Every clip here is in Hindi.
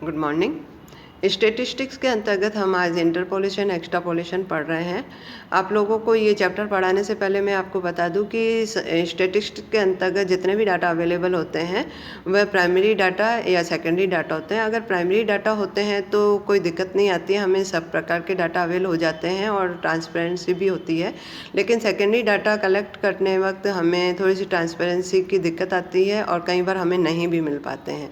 Good morning. स्टैटिस्टिक्स के अंतर्गत हम आज इंटरपोलेशन एक्सट्रापोलेशन पढ़ रहे हैं। आप लोगों को ये चैप्टर पढ़ाने से पहले मैं आपको बता दूं कि स्टैटिस्टिक्स के अंतर्गत जितने भी डाटा अवेलेबल होते हैं वह प्राइमरी डाटा या सेकेंडरी डाटा होते हैं। अगर प्राइमरी डाटा होते हैं तो कोई दिक्कत नहीं आती है, हमें सब प्रकार के डाटा अवेल हो जाते हैं और ट्रांसपेरेंसी भी होती है। लेकिन सेकेंडरी डाटा कलेक्ट करने वक्त हमें थोड़ी सी ट्रांसपेरेंसी की दिक्कत आती है और कई बार हमें नहीं भी मिल पाते हैं।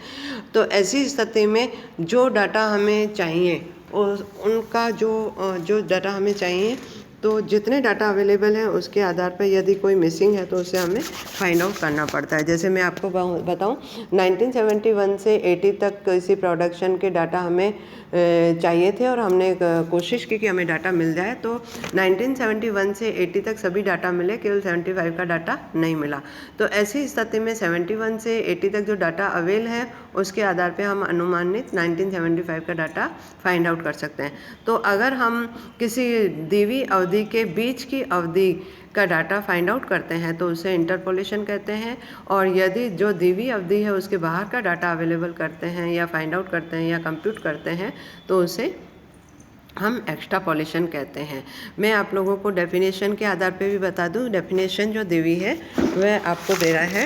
तो ऐसी स्थिति में जो डाटा हमें चाहिए उनका जो डाटा हमें चाहिए, तो जितने डाटा अवेलेबल हैं उसके आधार पर यदि कोई मिसिंग है तो उसे हमें फाइंड आउट करना पड़ता है। जैसे मैं आपको बताऊं, 1971 से 80 तक किसी प्रोडक्शन के डाटा हमें चाहिए थे और हमने कोशिश की कि हमें डाटा मिल जाए। तो 1971 से 80 तक सभी डाटा मिले, केवल 75 का डाटा नहीं मिला। तो ऐसी स्थिति में 71 से 80 तक जो डाटा अवेल है उसके आधार पे हम अनुमानित 1975 का डाटा फाइंड आउट कर सकते हैं। तो अगर हम किसी दी हुई अवधि के बीच की अवधि का डाटा फाइंड आउट करते हैं तो उसे इंटरपोलेशन कहते हैं, और यदि जो दी हुई अवधि है उसके बाहर का डाटा अवेलेबल करते हैं या फाइंड आउट करते हैं या कंप्यूट करते हैं तो उसे हम एक्सट्रापोलेशन कहते हैं। मैं आप लोगों को डेफिनेशन के आधार पे भी बता दूं। डेफिनेशन जो दी हुई है वह आपको दे रहा है,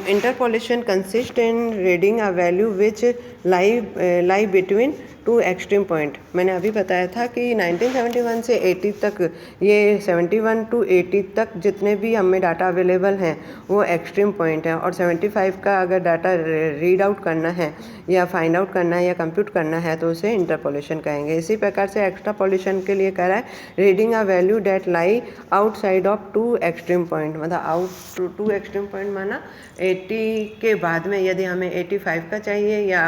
interpolation consist in reading a value which lie between two extreme point. मैंने अभी बताया था कि 1971 से 80 तक, ये 71 टू 80 तक जितने भी हमें डाटा अवेलेबल हैं वो एक्सट्रीम पॉइंट है, और 75 का अगर डाटा रीड आउट करना है या फाइंड आउट करना है या कंप्यूट करना है तो उसे इंटरपोलेशन कहेंगे। इसी प्रकार से एक्सट्रापोलेशन के लिए कह रहा है reading a value that lie outside of two extreme point. मतलब आउट टू एक्सट्रीम पॉइंट माना 80 के बाद में यदि हमें 85 का चाहिए या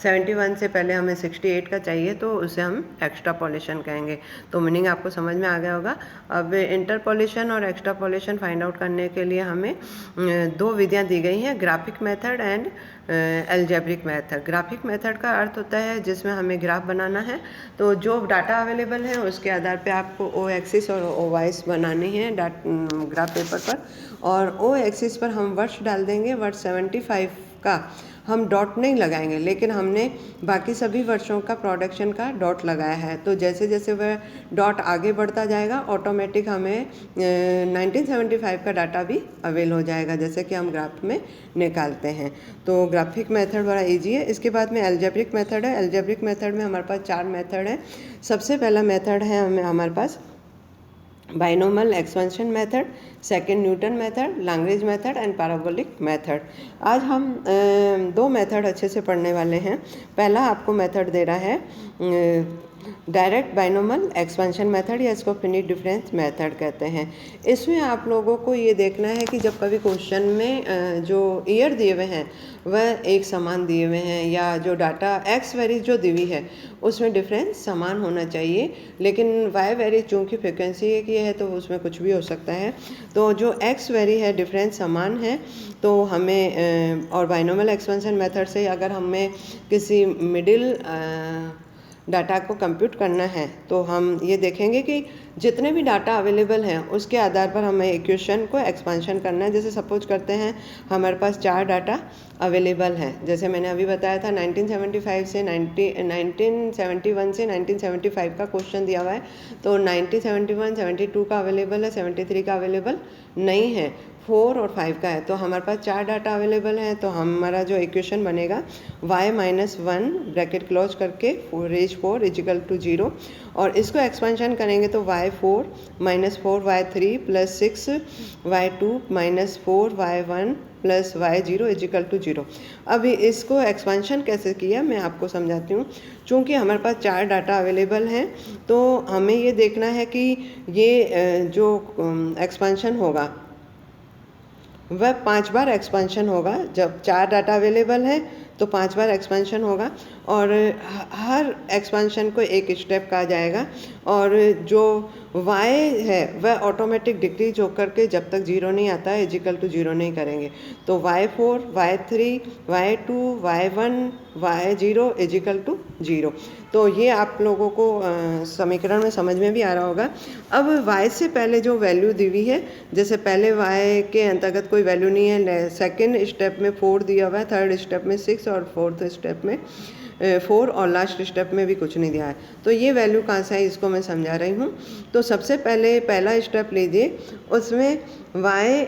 71 से पहले हमें 68 का चाहिए तो उसे हम एक्सट्रापोलेशन कहेंगे। तो मीनिंग आपको समझ में आ गया होगा। अब इंटरपोलेशन और एक्सट्रापोलेशन फाइंड आउट करने के लिए हमें दो विधियां दी गई हैं, graphic method and algebraic method. Graphic method का अर्थ होता है जिसमें हमें ग्राफ बनाना है, तो जो डाटा अवेलेबल है उसके आधार पे आपको ओ एक्सिस और ओ वाइस बनानी है ग्राफ पेपर पर, और ओ एक्सिस पर हम वर्ष डाल देंगे। वर्ष 75 का हम डॉट नहीं लगाएंगे, लेकिन हमने बाकी सभी वर्षों का प्रोडक्शन का डॉट लगाया है। तो जैसे जैसे वह डॉट आगे बढ़ता जाएगा ऑटोमेटिक हमें 1975 का डाटा भी अवेल हो जाएगा, जैसे कि हम ग्राफ में निकालते हैं। तो ग्राफिक मेथड बड़ा इजी है। इसके बाद में एल्जेब्रिक मेथड है। एल्जेब्रिक मेथड में हमारे पास 4 मेथड है। सबसे पहला मेथड है हमारे पास binomial expansion method, second Newton method, Lagrange method and parabolic method. आज हम दो मेथड अच्छे से पढ़ने वाले हैं। पहला आपको मेथड दे रहा है डायरेक्ट बाइनोमियल एक्सपेंशन मेथड, या इसको फिनिट डिफरेंस मेथड कहते हैं। इसमें आप लोगों को ये देखना है कि जब कभी क्वेश्चन में जो ईयर दिए हुए हैं वह एक समान दिए हुए हैं, या जो डाटा एक्स वैरी जो दी हुई है उसमें डिफरेंस समान होना चाहिए, लेकिन वाई वैरी चूँकि फ्रिक्वेंसी एक ये है तो उसमें कुछ भी हो सकता है। तो जो एक्स वैरी है डिफरेंस समान है, तो हमें और बाइनोमियल एक्सपेंशन मेथड से अगर हमें किसी मिडिल डाटा को कंप्यूट करना है तो हम ये देखेंगे कि जितने भी डाटा अवेलेबल हैं उसके आधार पर हमें इक्वेशन को एक्सपेंशन करना है। जैसे सपोज करते हैं हमारे पास 4 डाटा अवेलेबल हैं, जैसे मैंने अभी बताया था 1971 से 1975 का क्वेश्चन दिया हुआ है, तो 1971, 72 का अवेलेबल है, 73 का अवेलेबल नहीं है, 4 और 5 का है। तो हमारे पास 4 डाटा अवेलेबल हैं, तो हमारा जो इक्वेशन बनेगा y-1 ब्रैकेट क्लोज करके रेज 4 इजिकल टू 0, और इसको एक्सपेंशन करेंगे तो y4 minus 4y3 plus 6y2 minus 4y1 plus y0 is equal to 0। अभी इसको एक्सपेंशन कैसे किया मैं आपको समझाती हूँ। चूँकि हमारे पास 4 डाटा अवेलेबल हैं तो हमें ये देखना है कि ये जो एक्सपेंशन होगा वह 5 बार एक्सपेंशन होगा। जब 4 डाटा अवेलेबल है तो 5 बार एक्सपेंशन होगा, और हर एक्सपेंशन को एक स्टेप कहा जाएगा, और जो y है वह ऑटोमेटिक डिक्रीज होकर के जब तक 0 नहीं आता है इजिकल टू 0 नहीं करेंगे। तो y4, y3, y2, y1, y0 is equal to 0। तो ये आप लोगों को समीकरण में समझ में भी आ रहा होगा। अब y से पहले जो वैल्यू दी हुई है, जैसे पहले y के अंतर्गत कोई वैल्यू नहीं है, सेकंड स्टेप में 4 दिया हुआ है, थर्ड स्टेप में 6 और फोर्थ स्टेप में 4 और लास्ट स्टेप में भी कुछ नहीं दिया है। तो ये वैल्यू कहाँ से आई इसको मैं समझा रही हूँ। तो सबसे पहले पहला स्टेप लीजिए, उसमें y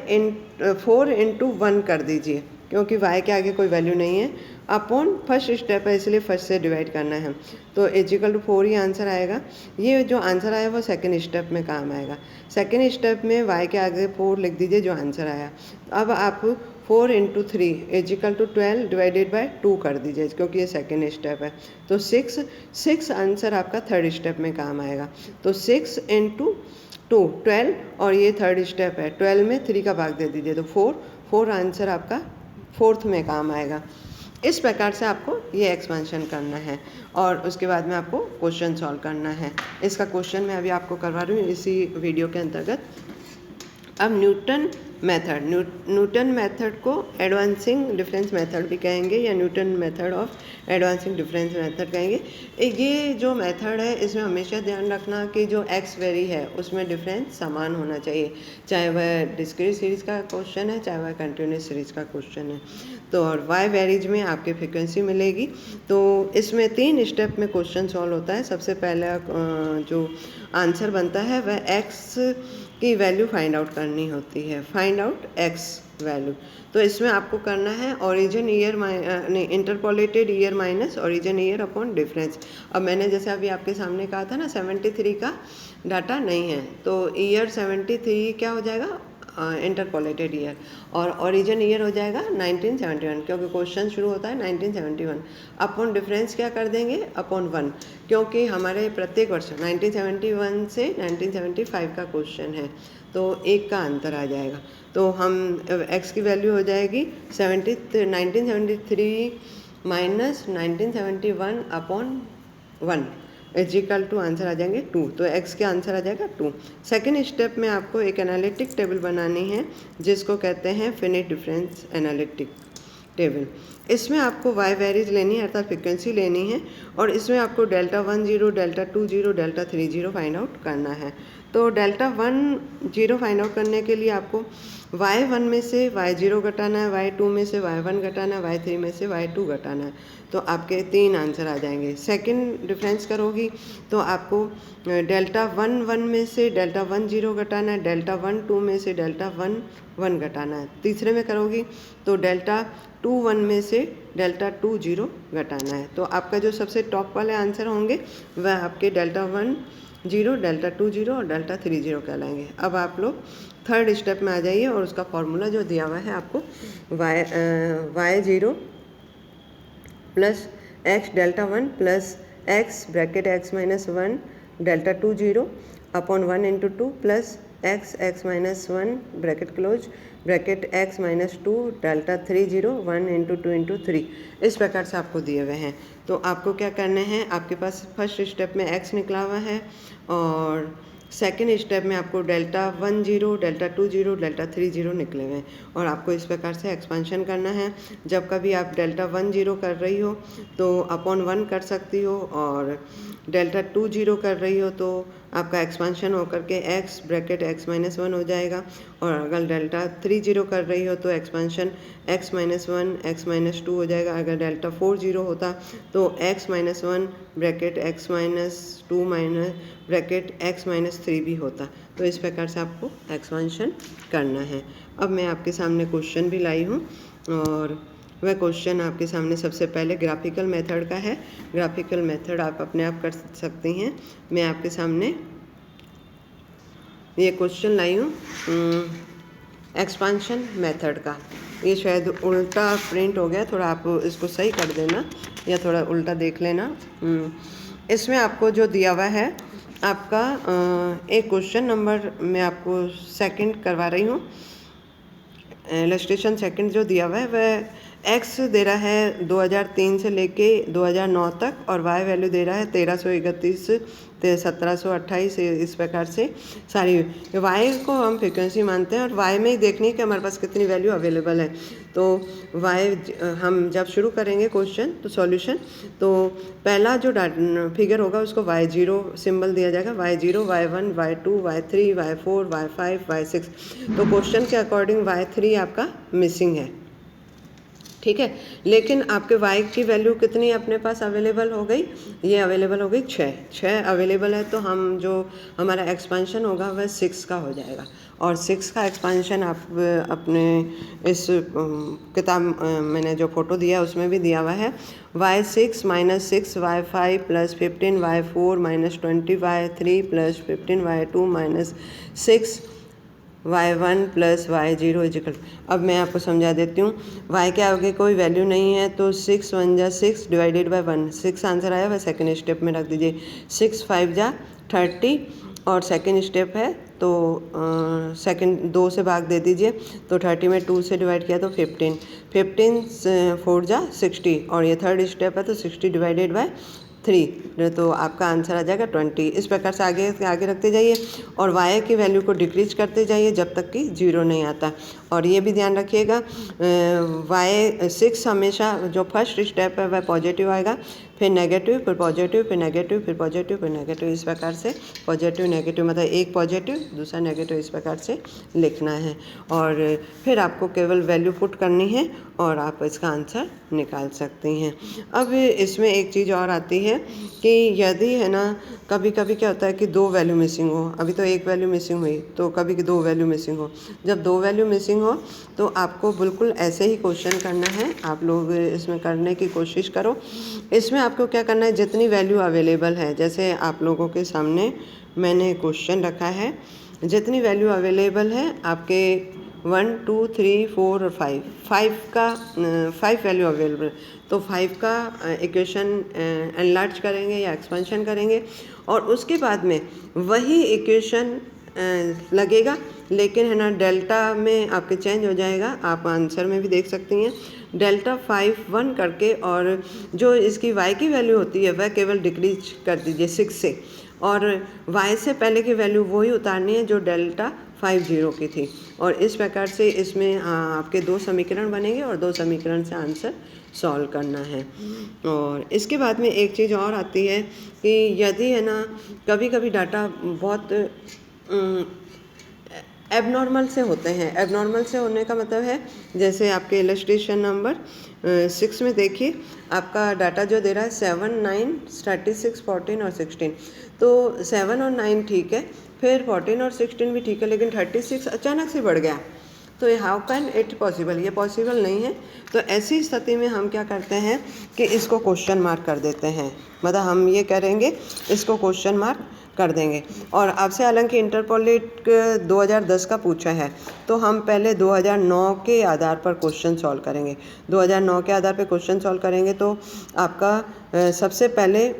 4 इंटू 1 कर दीजिए, क्योंकि y के आगे कोई वैल्यू नहीं है, अपॉन फर्स्ट स्टेप है इसलिए फर्स्ट से डिवाइड करना है। तो इजिकल टू 4 ही आंसर आएगा। ये जो आंसर आया वो सेकंड स्टेप में काम आएगा। सेकंड स्टेप में y के आगे 4 लिख दीजिए जो आंसर आया। अब आप 4 into 3 is equal to 12 divided by 2 कर दीजिए, क्योंकि ये सेकंड स्टेप है। तो 6 आंसर आपका थर्ड स्टेप में काम आएगा। तो 6 इंटू 2 12 और ये थर्ड स्टेप है, 12 में 3 का भाग दे दीजिए तो 4 आंसर आपका फोर्थ में काम आएगा। इस प्रकार से आपको ये एक्सपेंशन करना है और उसके बाद में आपको क्वेश्चन सॉल्व करना है। इसका क्वेश्चन मैं अभी आपको करवा रही हूँ इसी वीडियो के अंतर्गत। अब न्यूटन मेथड को एडवांसिंग डिफरेंस मेथड भी कहेंगे या Newton method of advancing difference method कहेंगे। ये जो मेथड है इसमें हमेशा ध्यान रखना कि जो एक्स वेरी है उसमें डिफरेंस समान होना चाहिए, चाहे वह डिस्क्रीट सीरीज का क्वेश्चन है चाहे वह कंटिन्यूस सीरीज का क्वेश्चन है। तो और वाई वेरीज में आपकी फ्रिक्वेंसी मिलेगी। तो इसमें 3 स्टेप में क्वेश्चन सॉल्व होता है। सबसे पहला जो आंसर बनता है वह एक्स की वैल्यू फाइंड आउट करनी होती है, फाइंड आउट एक्स वैल्यू। तो इसमें आपको करना है ओरिजिन ईयर नहीं interpolated year minus origin year upon difference. अब मैंने जैसे अभी आपके सामने कहा था ना 73 का डाटा नहीं है, तो ईयर 73 क्या हो जाएगा इंटरपोलेटेड ईयर, और ओरिजिन ईयर हो जाएगा 1971, क्योंकि क्वेश्चन शुरू होता है 1971। अपॉन डिफरेंस क्या कर देंगे अपॉन 1, क्योंकि हमारे प्रत्येक वर्ष 1971 से 1975 का क्वेश्चन है, तो एक का अंतर आ जाएगा। तो हम x की वैल्यू हो जाएगी 1973 minus 1971 upon 1 equal to answer आ जाएंगे 2। तो x के आंसर आ जाएगा 2। सेकेंड स्टेप में आपको एक एनालिटिक टेबल बनानी है जिसको कहते हैं फिनिट डिफरेंस एनालिटिक टेबल। इसमें आपको वाई वेरीज लेनी है अर्थात फ्रिक्वेंसी लेनी है, और इसमें आपको delta 10 delta 20 delta 30 find out करना है। तो डेल्टा 10 फाइंड आउट करने के लिए आपको y1 में से y0 घटाना है, y2 में से y1 घटाना है, y3 में से y2 घटाना है। तो आपके 3 आंसर आ जाएंगे। सेकंड डिफरेंस करोगी तो आपको डेल्टा 1 में से डेल्टा 10 घटाना है, डेल्टा 1 में से डेल्टा 1 घटाना है। तीसरे में करोगी तो डेल्टा 2 में से डेल्टा 20 घटाना है। तो आपका जो सबसे टॉप वाले आंसर होंगे वह आपके डेल्टा 10 डेल्टा 20 और डेल्टा 30 कहलाएंगे। अब आप लोग थर्ड स्टेप में आ जाइए और उसका फॉर्मूला जो दिया हुआ है आपको y0 plus x delta 1 plus x bracket x minus 1 delta 20 upon 1 into 2 plus x minus 1 bracket close bracket x minus 2 delta 30 1 into 2 into 3। इस प्रकार से आपको दिए हुए हैं। तो आपको क्या करना है, आपके पास फर्स्ट स्टेप में x निकला हुआ है और सेकेंड स्टेप में आपको डेल्टा 10 डेल्टा 20 डेल्टा 30 निकले हुए हैं, और आपको इस प्रकार से एक्सपेंशन करना है। जब कभी आप डेल्टा 10 कर रही हो तो अपॉन 1 कर सकती हो, और डेल्टा 20 कर रही हो तो आपका एक्सपेंशन होकर के x ब्रैकेट x माइनस 1 हो जाएगा, और अगर डेल्टा 30 कर रही हो तो expansion x minus 1 x minus 2 हो जाएगा। अगर डेल्टा 40 होता तो x minus 1 bracket x minus 2 minus bracket x minus 3 भी होता। तो इस प्रकार से आपको एक्सपेंशन करना है। अब मैं आपके सामने क्वेश्चन भी लाई हूँ, और वह क्वेश्चन आपके सामने सबसे पहले ग्राफिकल मेथड का है। ग्राफिकल मेथड आप अपने आप कर सकती हैं। मैं आपके सामने ये क्वेश्चन लाई हूँ एक्सपेंशन मेथड का। ये शायद उल्टा प्रिंट हो गया, थोड़ा आप इसको सही कर देना या थोड़ा उल्टा देख लेना। इसमें आपको जो दिया हुआ है आपका एक क्वेश्चन नंबर मैं आपको सेकंड करवा रही हूँ। इलस्ट्रेशन सेकंड जो दिया हुआ है वह एक्स दे रहा है 2003 से लेके 2009 तक और वाई वैल्यू दे रहा है 1331 1728 इस प्रकार से सारी वाई को हम फ्रिक्वेंसी मानते हैं और वाई में ही देखनी है कि हमारे पास कितनी वैल्यू अवेलेबल है। तो वाई हम जब शुरू करेंगे क्वेश्चन तो सॉल्यूशन, तो पहला जो फिगर होगा उसको y0 सिंबल दिया जाएगा, y0 y1 y2 y3 y4 y5 y6। तो क्वेश्चन के अकॉर्डिंग y3 आपका मिसिंग है, ठीक है। लेकिन आपके y की वैल्यू कितनी अपने पास अवेलेबल हो गई, ये अवेलेबल हो गई 6 अवेलेबल है। तो हम जो हमारा एक्सपेंशन होगा वह 6 का हो जाएगा और 6 का एक्सपेंशन आप अपने इस किताब मैंने जो फ़ोटो दिया उसमें भी दिया हुआ है। y6 - 6 y5 + 15 y4 - 20 y3 + 15 y2 - 6 y1 + y0 is equal. अब मैं आपको समझा देती हूँ। y के आगे कोई वैल्यू नहीं है तो 6 1 जा 6 डिवाइडेड बाय 1, 6 आंसर आया वह सेकंड स्टेप में रख दीजिए। 6 5 जा 30 और सेकंड स्टेप है तो सेकंड 2 से भाग दे दीजिए, तो 30 में 2 से डिवाइड किया तो 15, 15 4 जा 60 और ये थर्ड स्टेप है तो 60 डिवाइडेड बाय 3, तो आपका आंसर आ जाएगा 20। इस प्रकार से आगे आगे रखते जाइए और y की वैल्यू को डिक्रीज करते जाइए जब तक कि 0 नहीं आता। और ये भी ध्यान रखिएगा y6 हमेशा जो फर्स्ट स्टेप है वह पॉजिटिव आएगा, फिर नेगेटिव, फिर पॉजिटिव, फिर नेगेटिव, फिर पॉजिटिव, फिर नेगेटिव, इस प्रकार से पॉजिटिव नेगेटिव मतलब एक पॉजिटिव दूसरा नेगेटिव, इस प्रकार से लिखना है। और फिर आपको केवल वैल्यू पुट करनी है और आप इसका आंसर निकाल सकती हैं। अब इसमें एक चीज़ और आती है कि यदि है ना कभी कभी क्या होता है कि 2 वैल्यू मिसिंग हो, अभी तो एक वैल्यू मिसिंग हुई तो कभी 2 वैल्यू मिसिंग हो। जब 2 वैल्यू मिसिंग हो तो आपको बिल्कुल ऐसे ही क्वेश्चन करना है, आप लोग इसमें करने की कोशिश करो। इसमें आपको क्या करना है, जितनी वैल्यू अवेलेबल है, जैसे आप लोगों के सामने मैंने क्वेश्चन रखा है, जितनी वैल्यू अवेलेबल है आपके 1 2 3 4 और 5 वैल्यू अवेलेबल, तो 5 का इक्वेशन एनलार्ज करेंगे या एक्सपेंशन करेंगे और उसके बाद में वही इक्वेशन लगेगा, लेकिन है ना डेल्टा में आपके चेंज हो जाएगा। आप आंसर में भी देख सकती हैं डेल्टा 5 1 करके, और जो इसकी y की वैल्यू होती है वह केवल डिक्रीज कर दीजिए 6 से, और y से पहले की वैल्यू वही उतारनी है जो डेल्टा 5 0 की थी। और इस प्रकार से इसमें आपके 2 समीकरण बनेंगे और 2 समीकरण से आंसर सॉल्व करना है। और इसके बाद में एक चीज़ और आती है कि यदि है ना कभी कभी डाटा बहुत एबनॉर्मल से होते हैं। एबनॉर्मल से होने का मतलब है जैसे आपके इलस्ट्रेशन नंबर 6 में देखिए आपका डाटा जो दे रहा है 7 9 36 14 और 16, तो 7 और 9 ठीक है, फिर 14 और 16 भी ठीक है, लेकिन 36 अचानक से बढ़ गया, तो ये हाउ कैन इट पॉसिबल, ये पॉसिबल नहीं है। तो ऐसी स्थिति में हम क्या करते हैं कि इसको क्वेश्चन मार्क कर देते हैं, मतलब हम ये करेंगे इसको क्वेश्चन मार्क कर देंगे। और आपसे हालांकि इंटरपोलेट 2010 का पूछा है तो हम पहले 2009 के आधार पर क्वेश्चन सॉल्व करेंगे। 2009 के आधार पर क्वेश्चन सॉल्व करेंगे तो आपका सबसे पहले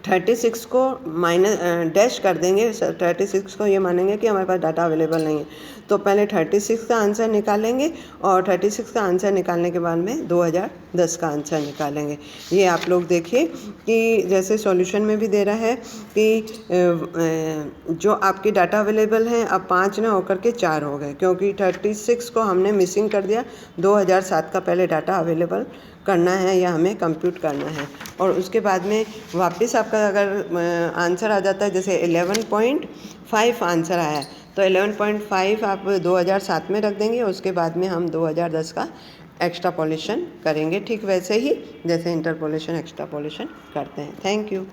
36 को माइनस डैश कर देंगे, 36 को ये मानेंगे कि हमारे पास डाटा अवेलेबल नहीं है, तो पहले 36 का आंसर निकालेंगे और 36 का आंसर निकालने के बाद में 2010 का आंसर निकालेंगे। ये आप लोग देखिए कि जैसे सॉल्यूशन में भी दे रहा है कि जो आपकी डाटा अवेलेबल हैं अब 5 ना होकर के 4 हो गए, क्योंकि 36 को हमने मिसिंग कर दिया। 2007 का पहले डाटा अवेलेबल करना है या हमें कंप्यूट करना है, और उसके बाद में वापस आपका अगर आंसर आ जाता है जैसे 11.5 आंसर आया है तो 11.5 आप 2007 में रख देंगे, उसके बाद में हम 2010 का एक्स्ट्रापोलेशन करेंगे, ठीक वैसे ही जैसे इंटरपोलेशन एक्स्ट्रापोलेशन करते हैं। Thank you.